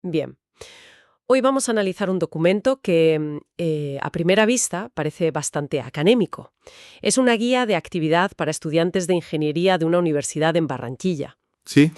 Bien. Hoy vamos a analizar un documento que a primera vista parece bastante académico. Es una guía de actividad para estudiantes de ingeniería de una universidad en Barranquilla. Sí,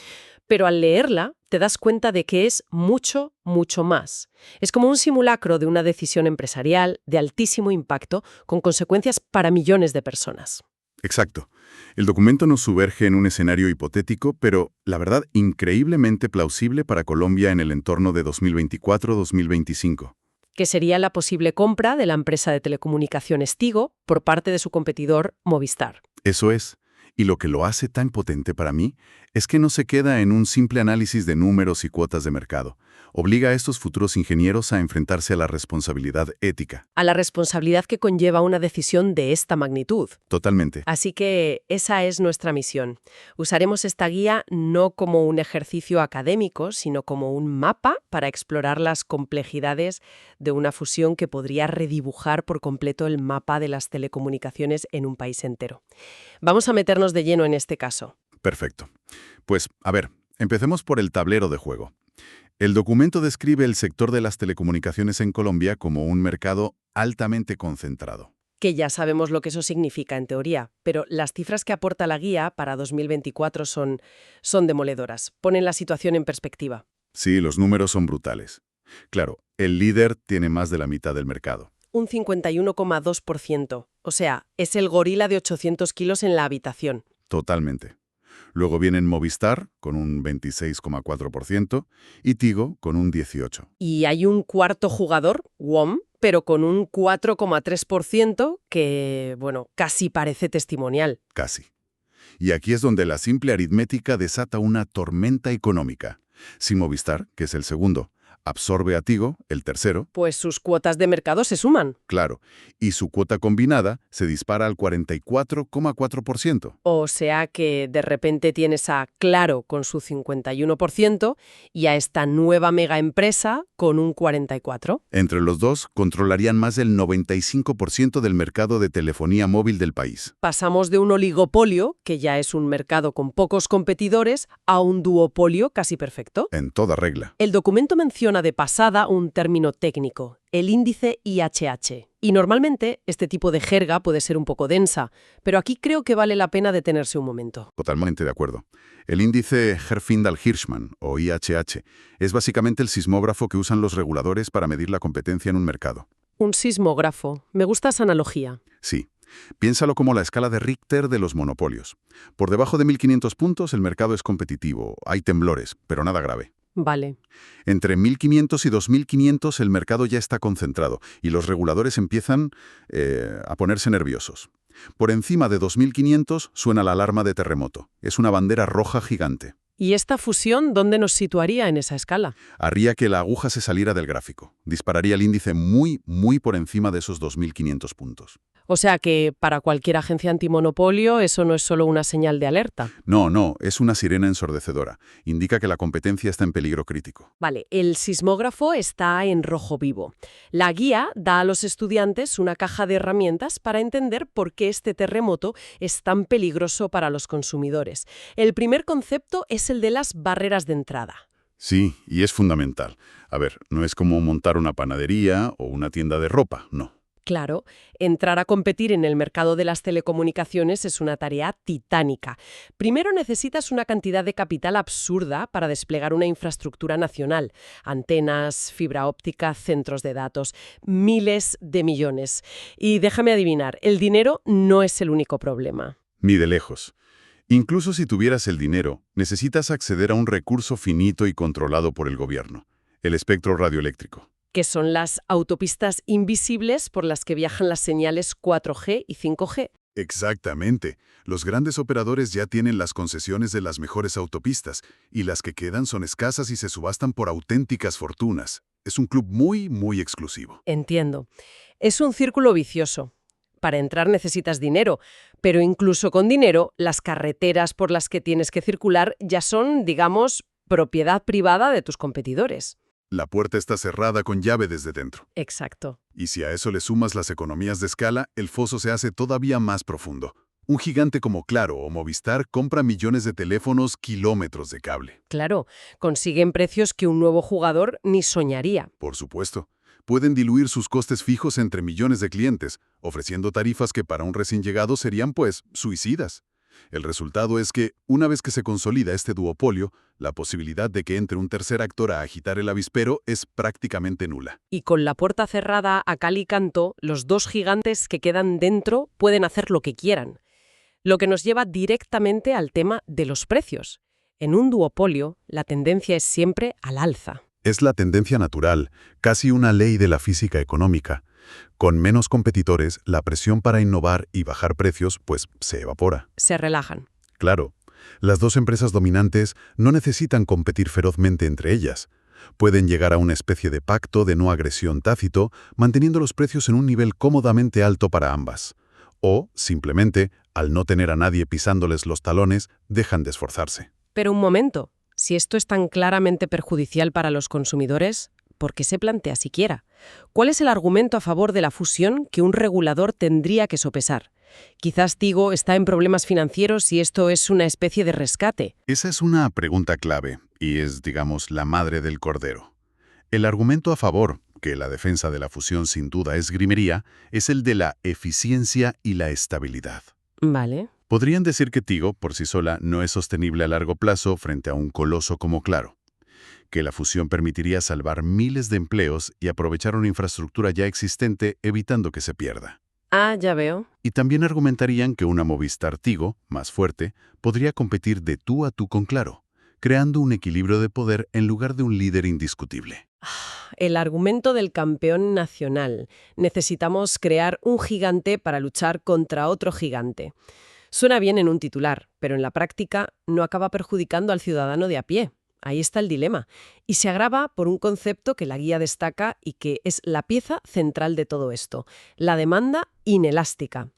Pero al leerla te das cuenta de que es mucho, mucho más. Es como un simulacro de una decisión empresarial de altísimo impacto con consecuencias para millones de personas. exacto. El documento nos sumerge en un escenario hipotético, pero, la verdad, increíblemente plausible para Colombia en el entorno de 2024-2025. Que sería la posible compra de la empresa de telecomunicaciones Tigo por parte de su competidor Movistar. Eso es. Y lo que lo hace tan potente para mí es que no se queda en un simple análisis de números y cuotas de mercado. Obliga a estos futuros ingenieros a enfrentarse a la responsabilidad ética. A la responsabilidad que conlleva una decisión de esta magnitud. Totalmente. Así que esa es nuestra misión. Usaremos esta guía no como un ejercicio académico, sino como un mapa para explorar las complejidades de una fusión que podría redibujar por completo el mapa de las telecomunicaciones en un país entero. Vamos a meternos de lleno en este caso. Perfecto. Pues, a ver, empecemos por el tablero de juego. El documento describe el sector de las telecomunicaciones en Colombia como un mercado altamente concentrado. Que ya sabemos lo que eso significa en teoría, pero las cifras que aporta la guía para 2024 son demoledoras. Ponen la situación en perspectiva. Sí, los números son brutales. Claro, el líder tiene más de la mitad del mercado. Un 51,2%. O sea, es el gorila de 800 kilos en la habitación. Totalmente. Luego vienen Movistar, con un 26,4%, y Tigo, con un 18%. Y hay un cuarto jugador, WOM, pero con un 4,3% que, bueno, casi parece testimonial. Casi. Y aquí es donde la simple aritmética desata una tormenta económica. Si Movistar, que es el segundo, absorbe a Tigo, el tercero, Pues sus cuotas de mercado se suman. claro, y su cuota combinada se dispara al 44,4%. O sea que de repente tienes a Claro con su 51% y a esta nueva mega empresa con un 44%. Entre los dos, controlarían más del 95% del mercado de telefonía móvil del país. Pasamos de un oligopolio, que ya es un mercado con pocos competidores, a un duopolio casi perfecto. En toda regla. El documento menciona de pasada un término técnico, el índice IHH. Y normalmente este tipo de jerga puede ser un poco densa, pero aquí creo que vale la pena detenerse un momento. Totalmente de acuerdo. El índice Herfindahl-Hirschman, o IHH, es básicamente el sismógrafo que usan los reguladores para medir la competencia en un mercado. Un sismógrafo. Me gusta esa analogía. Sí. Piénsalo como la escala de Richter de los monopolios. Por debajo de 1500 puntos el mercado es competitivo, hay temblores, pero nada grave. Vale. Entre 1500 y 2500 el mercado ya está concentrado y los reguladores empiezan a ponerse nerviosos. Por encima de 2500 suena la alarma de terremoto. Es una bandera roja gigante. ¿Y esta fusión dónde nos situaría en esa escala? Haría que la aguja se saliera del gráfico. Dispararía el índice muy, muy por encima de esos 2500 puntos. O sea que para cualquier agencia antimonopolio eso no es solo una señal de alerta. No, es una sirena ensordecedora. Indica que la competencia está en peligro crítico. Vale, el sismógrafo está en rojo vivo. La guía da a los estudiantes una caja de herramientas para entender por qué este terremoto es tan peligroso para los consumidores. El primer concepto es el de las barreras de entrada. Sí, y es fundamental. A ver, no es como montar una panadería o una tienda de ropa, no. Claro, entrar a competir en el mercado de las telecomunicaciones es una tarea titánica. Primero necesitas una cantidad de capital absurda para desplegar una infraestructura nacional. Antenas, fibra óptica, centros de datos, miles de millones. Y déjame adivinar, el dinero no es el único problema. Ni de lejos. Incluso si tuvieras el dinero, necesitas acceder a un recurso finito y controlado por el gobierno, el espectro radioeléctrico. Que son las autopistas invisibles por las que viajan las señales 4G y 5G. Exactamente. Los grandes operadores ya tienen las concesiones de las mejores autopistas, y las que quedan son escasas y se subastan por auténticas fortunas. Es un club muy, muy exclusivo. Entiendo. Es un círculo vicioso. Para entrar necesitas dinero, pero incluso con dinero, las carreteras por las que tienes que circular ya son, digamos, propiedad privada de tus competidores. La puerta está cerrada con llave desde dentro. Exacto. Y si a eso le sumas las economías de escala, el foso se hace todavía más profundo. Un gigante como Claro o Movistar compra millones de teléfonos, kilómetros de cable. Claro, consiguen precios que un nuevo jugador ni soñaría. Por supuesto. Pueden diluir sus costes fijos entre millones de clientes, ofreciendo tarifas que para un recién llegado serían, pues, suicidas. El resultado es que, una vez que se consolida este duopolio, la posibilidad de que entre un tercer actor a agitar el avispero es prácticamente nula. Y con la puerta cerrada a cal y canto, los dos gigantes que quedan dentro pueden hacer lo que quieran. Lo que nos lleva directamente al tema de los precios. En un duopolio, la tendencia es siempre al alza. Es la tendencia natural, casi una ley de la física económica. Con menos competidores, la presión para innovar y bajar precios, pues, se evapora. Se relajan. Claro, las dos empresas dominantes no necesitan competir ferozmente entre ellas. Pueden llegar a una especie de pacto de no agresión tácito, manteniendo los precios en un nivel cómodamente alto para ambas. O, simplemente, al no tener a nadie pisándoles los talones, dejan de esforzarse. Pero un momento, si esto es tan claramente perjudicial para los consumidores, ¿por qué se plantea siquiera? ¿Cuál es el argumento a favor de la fusión que un regulador tendría que sopesar? Quizás Tigo está en problemas financieros y esto es una especie de rescate. Esa es una pregunta clave, y es, digamos, la madre del cordero. El argumento a favor, que la defensa de la fusión sin duda esgrimiría, es el de la eficiencia y la estabilidad. Vale. Podrían decir que Tigo, por sí sola, no es sostenible a largo plazo frente a un coloso como Claro, que la fusión permitiría salvar miles de empleos y aprovechar una infraestructura ya existente evitando que se pierda. Ah, ya veo. Y también argumentarían que una Movistar Tigo, más fuerte, podría competir de tú a tú con Claro, creando un equilibrio de poder en lugar de un líder indiscutible. El argumento del campeón nacional. Necesitamos crear un gigante para luchar contra otro gigante. Suena bien en un titular, pero en la práctica no acaba perjudicando al ciudadano de a pie. Ahí está el dilema. Y se agrava por un concepto que la guía destaca y que es la pieza central de todo esto, la demanda inelástica.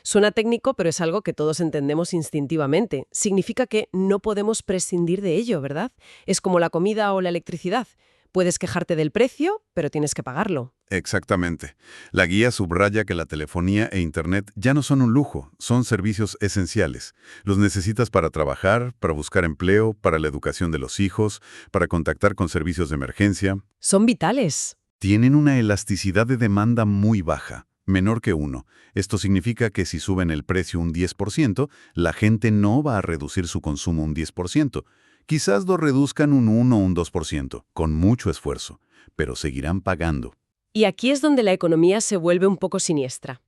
Suena técnico, pero es algo que todos entendemos instintivamente. Significa que no podemos prescindir de ello, ¿verdad? Es como la comida o la electricidad. Puedes quejarte del precio, pero tienes que pagarlo. Exactamente. La guía subraya que la telefonía e Internet ya no son un lujo, son servicios esenciales. Los necesitas para trabajar, para buscar empleo, para la educación de los hijos, para contactar con servicios de emergencia. Son vitales. Tienen una elasticidad de demanda muy baja, menor que 1. Esto significa que si suben el precio un 10%, la gente no va a reducir su consumo un 10%. Quizás lo reduzcan un 1 o un 2%, con mucho esfuerzo, pero seguirán pagando. Y aquí es donde la economía se vuelve un poco siniestra.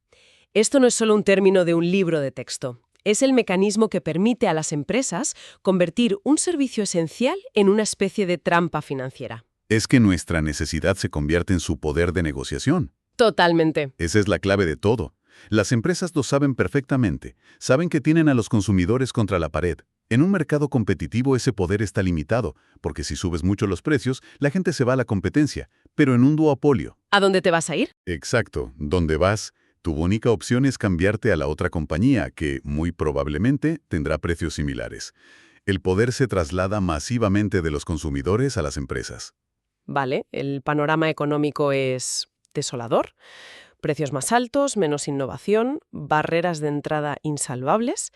Esto no es solo un término de un libro de texto. Es el mecanismo que permite a las empresas convertir un servicio esencial en una especie de trampa financiera. Es que nuestra necesidad se convierte en su poder de negociación. Totalmente. Esa es la clave de todo. Las empresas lo saben perfectamente. Saben que tienen a los consumidores contra la pared. En un mercado competitivo ese poder está limitado, porque si subes mucho los precios, la gente se va a la competencia. Pero en un duopolio. ¿A dónde te vas a ir? Exacto. ¿Dónde vas? Tu única opción es cambiarte a la otra compañía, que, muy probablemente, tendrá precios similares. El poder se traslada masivamente de los consumidores a las empresas. Vale, el panorama económico es desolador. Precios más altos, menos innovación, barreras de entrada insalvables.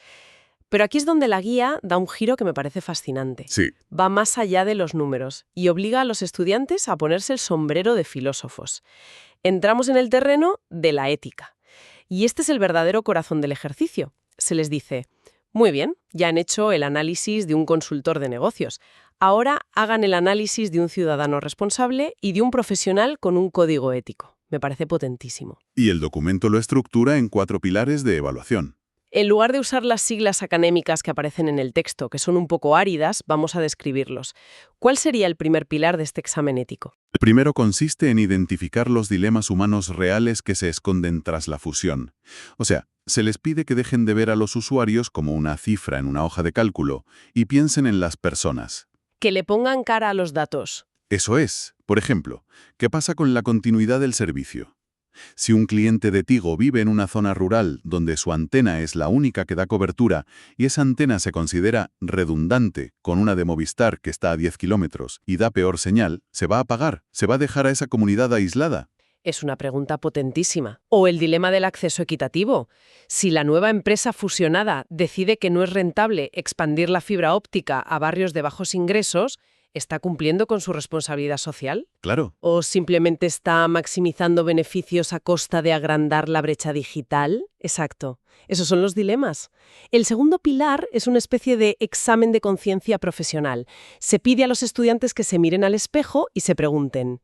Pero aquí es donde la guía da un giro que me parece fascinante. Sí. Va más allá de los números y obliga a los estudiantes a ponerse el sombrero de filósofos. Entramos en el terreno de la ética. Y este es el verdadero corazón del ejercicio. Se les dice, muy bien, ya han hecho el análisis de un consultor de negocios. Ahora hagan el análisis de un ciudadano responsable y de un profesional con un código ético. Me parece potentísimo. Y el documento lo estructura en 4 pilares de evaluación. En lugar de usar las siglas académicas que aparecen en el texto, que son un poco áridas, vamos a describirlos. ¿Cuál sería el primer pilar de este examen ético? El primero consiste en identificar los dilemas humanos reales que se esconden tras la fusión. O sea, se les pide que dejen de ver a los usuarios como una cifra en una hoja de cálculo y piensen en las personas. Que le pongan cara a los datos. Eso es. Por ejemplo, ¿qué pasa con la continuidad del servicio? Si un cliente de Tigo vive en una zona rural donde su antena es la única que da cobertura y esa antena se considera redundante con una de Movistar que está a 10 kilómetros y da peor señal, se va a apagar, se va a dejar a esa comunidad aislada. Es una pregunta potentísima. O el dilema del acceso equitativo. Si la nueva empresa fusionada decide que no es rentable expandir la fibra óptica a barrios de bajos ingresos, ¿está cumpliendo con su responsabilidad social? Claro. ¿O simplemente está maximizando beneficios a costa de agrandar la brecha digital? Exacto. Esos son los dilemas. El segundo pilar es una especie de examen de conciencia profesional. Se pide a los estudiantes que se miren al espejo y se pregunten: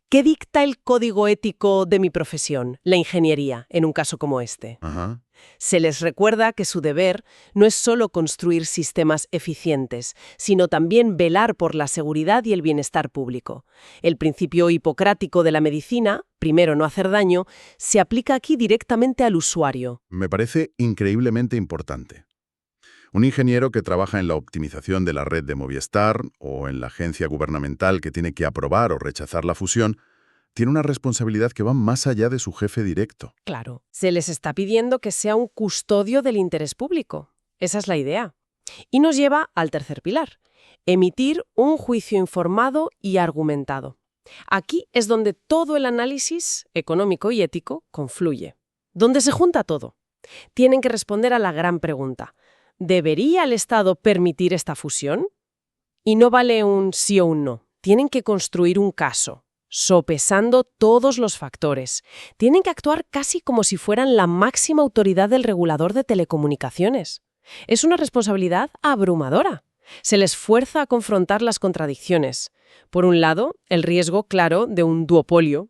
¿qué dicta el código ético de mi profesión, la ingeniería, en un caso como este? Ajá. Se les recuerda que su deber no es solo construir sistemas eficientes, sino también velar por la seguridad y el bienestar público. El principio hipocrático de la medicina, primero no hacer daño, se aplica aquí directamente al usuario. Me parece increíblemente importante. Un ingeniero que trabaja en la optimización de la red de Movistar o en la agencia gubernamental que tiene que aprobar o rechazar la fusión, tiene una responsabilidad que va más allá de su jefe directo. Claro, se les está pidiendo que sea un custodio del interés público. Esa es la idea. Y nos lleva al tercer pilar: emitir un juicio informado y argumentado. Aquí es donde todo el análisis económico y ético confluye. Donde se junta todo. Tienen que responder a la gran pregunta: ¿debería el Estado permitir esta fusión? Y no vale un sí o un no. Tienen que construir un caso, sopesando todos los factores. Tienen que actuar casi como si fueran la máxima autoridad del regulador de telecomunicaciones. Es una responsabilidad abrumadora. Se les fuerza a confrontar las contradicciones. Por un lado, el riesgo claro de un duopolio.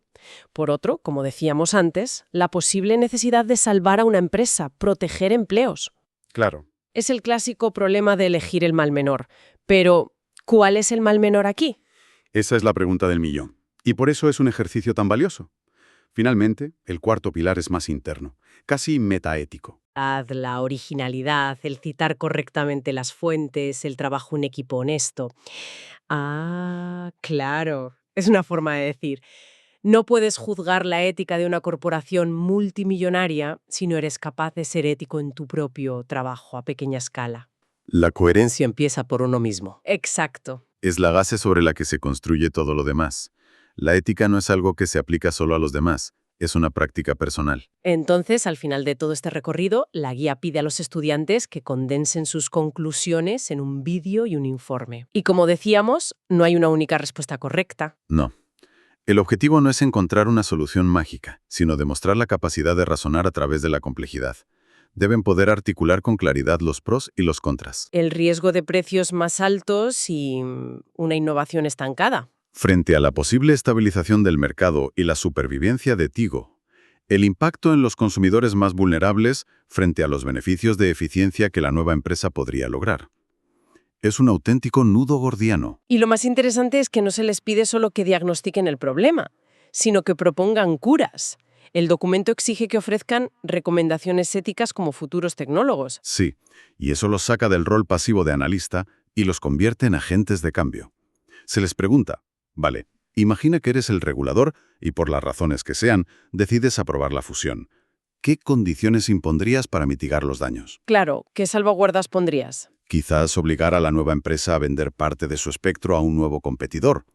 Por otro, como decíamos antes, la posible necesidad de salvar a una empresa, proteger empleos. Claro. Es el clásico problema de elegir el mal menor. Pero, ¿cuál es el mal menor aquí? Esa es la pregunta del millón. Y por eso es un ejercicio tan valioso. Finalmente, el cuarto pilar es más interno, casi metaético. La originalidad, el citar correctamente las fuentes, el trabajo en equipo honesto. Ah, claro. Es una forma de decir: no puedes juzgar la ética de una corporación multimillonaria si no eres capaz de ser ético en tu propio trabajo a pequeña escala. La coherencia Si empieza por uno mismo. Exacto. es la base sobre la que se construye todo lo demás. La ética no es algo que se aplica solo a los demás, es una práctica personal. Entonces, al final de todo este recorrido, la guía pide a los estudiantes que condensen sus conclusiones en un vídeo y un informe. Y como decíamos, no hay una única respuesta correcta. No. El objetivo no es encontrar una solución mágica, sino demostrar la capacidad de razonar a través de la complejidad. Deben poder articular con claridad los pros y los contras. El riesgo de precios más altos y una innovación estancada. Frente a la posible estabilización del mercado y la supervivencia de Tigo, el impacto en los consumidores más vulnerables frente a los beneficios de eficiencia que la nueva empresa podría lograr. Es un auténtico nudo gordiano. Y lo más interesante es que no se les pide solo que diagnostiquen el problema, sino que propongan curas. El documento exige que ofrezcan recomendaciones éticas como futuros tecnólogos. Sí, y eso los saca del rol pasivo de analista y los convierte en agentes de cambio. Se les pregunta: vale, imagina que eres el regulador y por las razones que sean, decides aprobar la fusión. ¿Qué condiciones impondrías para mitigar los daños? Claro, ¿qué salvaguardas pondrías? Quizás obligar a la nueva empresa a vender parte de su espectro a un nuevo competidor,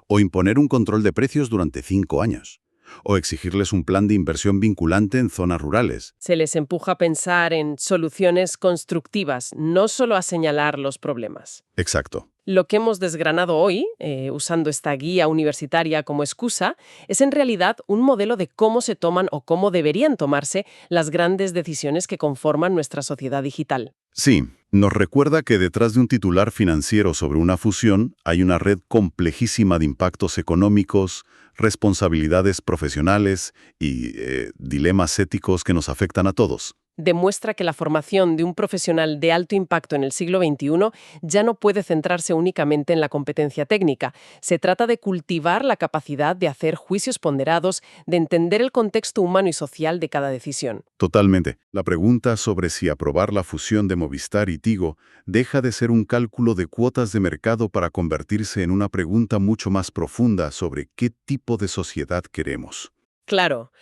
o imponer un control de precios durante 5 años, o exigirles un plan de inversión vinculante en zonas rurales. Se les empuja a pensar en soluciones constructivas, no solo a señalar los problemas. Exacto. Lo que hemos desgranado hoy, usando esta guía universitaria como excusa, es en realidad un modelo de cómo se toman o cómo deberían tomarse las grandes decisiones que conforman nuestra sociedad digital. Sí, nos recuerda que detrás de un titular financiero sobre una fusión hay una red complejísima de impactos económicos, responsabilidades profesionales y dilemas éticos que nos afectan a todos. Demuestra que la formación de un profesional de alto impacto en el siglo XXI ya no puede centrarse únicamente en la competencia técnica. Se trata de cultivar la capacidad de hacer juicios ponderados, de entender el contexto humano y social de cada decisión. Totalmente. La pregunta sobre si aprobar la fusión de Movistar y Tigo deja de ser un cálculo de cuotas de mercado para convertirse en una pregunta mucho más profunda sobre qué tipo de sociedad queremos. Claro.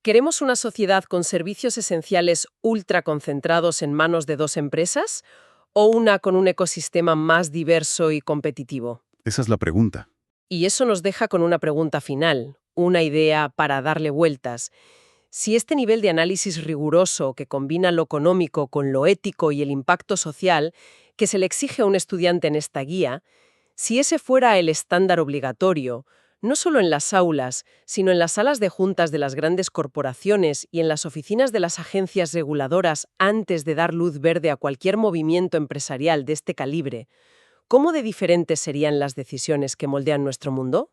¿Queremos una sociedad con servicios esenciales ultraconcentrados en manos de 2 empresas o una con un ecosistema más diverso y competitivo? Esa es la pregunta. Y eso nos deja con una pregunta final, una idea para darle vueltas. Si este nivel de análisis riguroso que combina lo económico con lo ético y el impacto social que se le exige a un estudiante en esta guía, si ese fuera el estándar obligatorio, no solo en las aulas, sino en las salas de juntas de las grandes corporaciones y en las oficinas de las agencias reguladoras antes de dar luz verde a cualquier movimiento empresarial de este calibre, ¿cómo de diferentes serían las decisiones que moldean nuestro mundo?